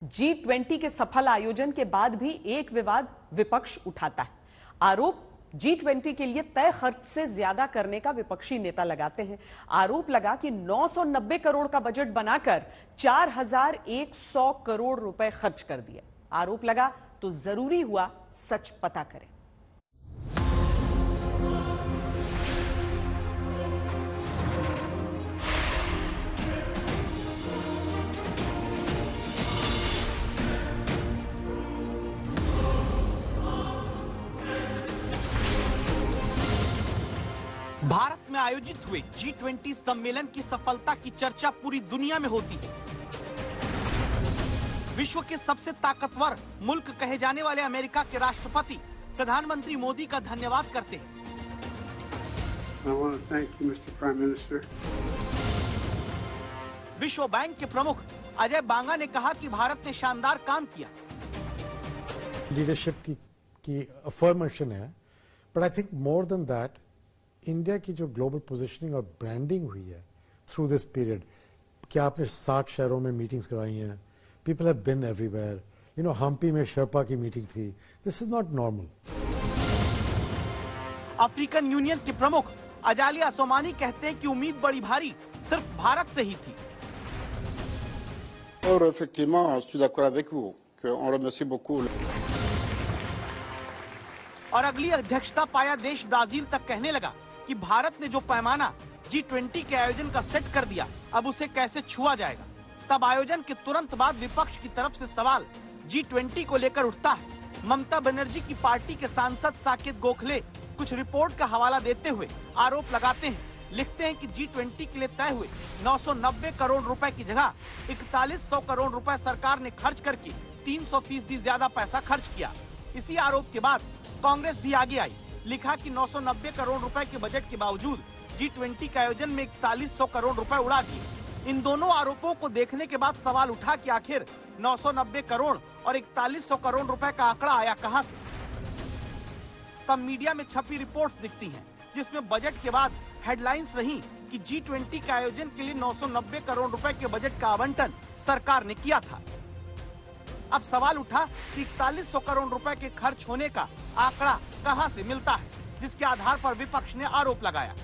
G20 के सफल आयोजन के बाद भी एक विवाद विपक्ष उठाता है। आरोप G20 के लिए तय खर्च से ज्यादा करने का विपक्षी नेता लगाते हैं। आरोप लगा कि 990 करोड़ का बजट बनाकर 4100 करोड़ रुपए खर्च कर दिए। आरोप लगा तो जरूरी हुआ सच पता करें। भारत में आयोजित हुए G20 सम्मेलन की सफलता की चर्चा पूरी दुनिया में होती है। विश्व के सबसे ताकतवर मुल्क कहे जाने वाले अमेरिका के राष्ट्रपति प्रधानमंत्री मोदी का धन्यवाद करते हैं। I want to thank you, Mr. Prime Minister. विश्व बैंक के प्रमुख अजय बांगा ने कहा कि भारत ने शानदार काम किया। लीडरशिप की अफर्मेशन है, but I think more than that India की जो ग्लोबल पोजीशनिंग और ब्रांडिंग हुई है थ्रू दिस पीरियड, क्या आपने 60 शहरों में मीटिंग्स करवाई हैं, people have been everywhere, you know Hampi में शेरपा की मीटिंग थी, this is not normal. African Union के प्रमुख अजाली असोमानी कहते हैं कि उम्मीद बड़ी भारी सिर्फ भारत से ही थी। और effectivement, je suis d'accord avec vous, qu'on remercie beaucoup. और अगली अध्यक्षता पाया देश ब्राजील तक कहने लगा कि भारत ने जो पैमाना G20 के आयोजन का सेट कर दिया, अब उसे कैसे छुआ जाएगा। तब आयोजन के तुरंत बाद विपक्ष की तरफ से सवाल G20 को लेकर उठता है। ममता बनर्जी की पार्टी के सांसद साकेत गोखले कुछ रिपोर्ट का हवाला देते हुए आरोप लगाते हैं। लिखते हैं कि G20 के लिए तय हुए 990 करोड़ रुपए की जगह 4100 करोड़ रुपए सरकार ने खर्च करके 300% ज्यादा पैसा खर्च किया। इसी आरोप के बाद कांग्रेस भी आगे आई। लिखा कि 990 करोड़ रुपए के बजट के बावजूद G20 के आयोजन में 4100 करोड़ रुपए उड़ा दिए। इन दोनों आरोपों को देखने के बाद सवाल उठा कि आखिर 990 करोड़ और 4100 करोड़ रुपए का आंकड़ा आया कहां से। तब मीडिया में छपी रिपोर्ट्स दिखती हैं, जिसमें बजट के बाद हेडलाइंस रही कि G20 के आयोजन के लिए 990 करोड़ रुपए के बजट का आवंटन सरकार ने किया था। अब सवाल उठा कि 4100 करोड़ रुपए के खर्च होने का आंकड़ा कहां से मिलता है, जिसके आधार पर विपक्ष ने आरोप लगाया।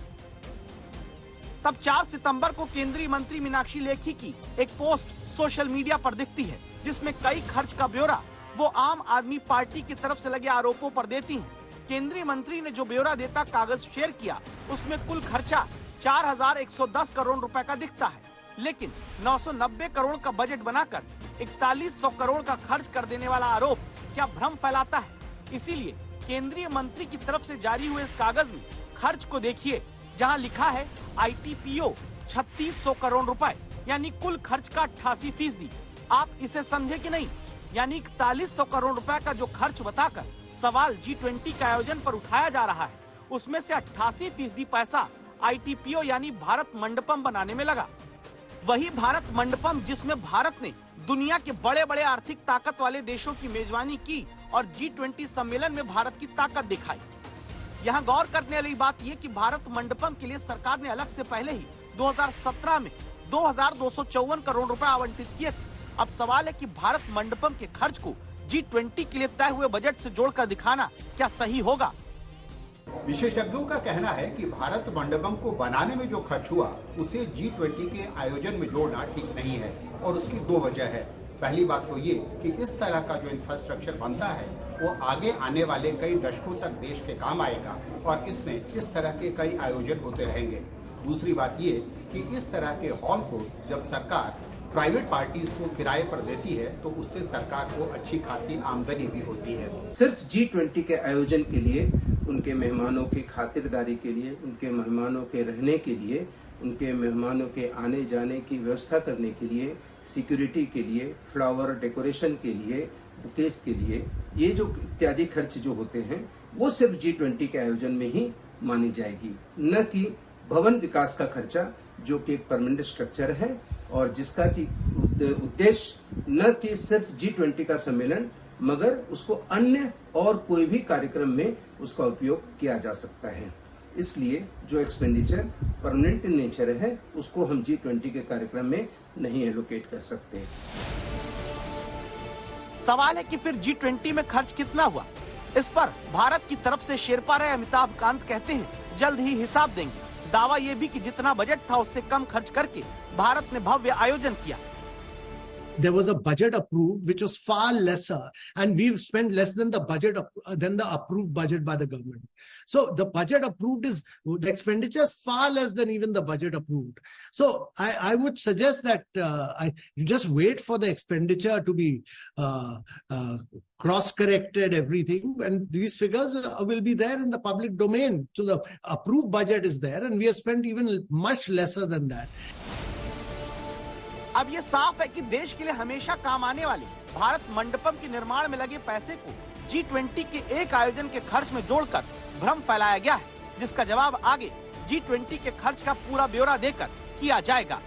तब 4 सितंबर को केंद्रीय मंत्री मीनाक्षी लेखी की एक पोस्ट सोशल मीडिया पर दिखती है, जिसमें कई खर्च का ब्यौरा वो आम आदमी पार्टी की तरफ से लगे आरोपों पर देती हैं। केंद्रीय मंत्री ने जो ब्यौरा देता कागज शेयर किया, उसमें कुल खर्चा 4110 करोड़ रुपए का दिखता है, लेकिन 990 करोड़ का बजट बनाकर 4100 करोड़ का खर्च कर देने वाला आरोप क्या भ्रम फैलाता है। इसीलिए केंद्रीय मंत्री की तरफ से जारी हुए इस कागज में खर्च को देखिए, जहां लिखा है ITPO 3600 करोड़ रुपए, यानी कुल खर्च का 88%। आप इसे समझे कि नहीं, यानी 4100 करोड़ रुपए का जो खर्च बताकर सवाल G20 के आयोजन पर उठाया जा रहा है, उसमें से 88% पैसा ITPO यानी भारत मंडपम बनाने में लगा। वही भारत मंडपम जिसमें भारत ने दुनिया के बड़े बड़े आर्थिक ताकत वाले देशों की मेजबानी की और G20 सम्मेलन में भारत की ताकत दिखाई। यहाँ गौर करने वाली बात ये कि भारत मंडपम के लिए सरकार ने अलग से पहले ही 2017 में 2254 करोड़ रुपए आवंटित किए थे। अब सवाल है कि भारत मंडपम के खर्च को G20 के लिए तय हुए बजट से जोड़कर दिखाना क्या सही होगा। विशेषज्ञों का कहना है कि भारत मंडपम को बनाने में जो खर्च हुआ उसे G20 के आयोजन में जोड़ना ठीक नहीं है, और उसकी 2 वजह है। पहली बात तो ये कि इस तरह का जो इंफ्रास्ट्रक्चर बनता है वो आगे आने वाले कई दशकों तक देश के काम आएगा, और इसमें इस तरह के कई आयोजन होते रहेंगे। दूसरी बात ये कि इस तरह के हॉल को जब सरकार प्राइवेट पार्टीज को किराए पर देती है तो उससे सरकार को अच्छी खासी आमदनी भी होती है। सिर्फ G20 के आयोजन के लिए, उनके मेहमानों की खातिरदारी के लिए, उनके मेहमानों के रहने के लिए, उनके मेहमानों के आने जाने की व्यवस्था करने के लिए, सिक्योरिटी के लिए, फ्लावर डेकोरेशन के लिए, बुकेस के लिए, ये जो इत्यादि खर्च जो होते हैं वो सिर्फ G20 के आयोजन में ही मानी जाएगी, न कि भवन विकास का खर्चा, जो कि एक परमानेंट स्ट्रक्चर है और जिसका की उद्देश्य न कि सिर्फ G20 का सम्मेलन, मगर उसको अन्य और कोई भी कार्यक्रम में उसका उपयोग किया जा सकता है। इसलिए जो एक्सपेंडिचर परमानेंट इन नेचर है उसको हम G20 के कार्यक्रम में नहीं एलोकेट कर सकते। सवाल है कि फिर G20 में खर्च कितना हुआ। इस पर भारत की तरफ से शेरपा रहे अमिताभ कांत कहते हैं जल्द ही हिसाब देंगे। दावा ये भी कि जितना बजट था उससे कम खर्च करके भारत ने भव्य आयोजन किया। There was a budget approved which was far lesser, and we've spent less than the budget than the approved budget by the government. So the budget approved is the expenditure is far less than even the budget approved. So I would suggest that you just wait for the expenditure to be cross-corrected, everything, and these figures will be there in the public domain. So the approved budget is there, and we have spent even much lesser than that. अब ये साफ है कि देश के लिए हमेशा काम आने वाले भारत मंडपम के निर्माण में लगे पैसे को G20 के एक आयोजन के खर्च में जोड़कर भ्रम फैलाया गया है, जिसका जवाब आगे G20 के खर्च का पूरा ब्यौरा देकर किया जाएगा।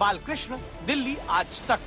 बालकृष्ण, दिल्ली आज तक।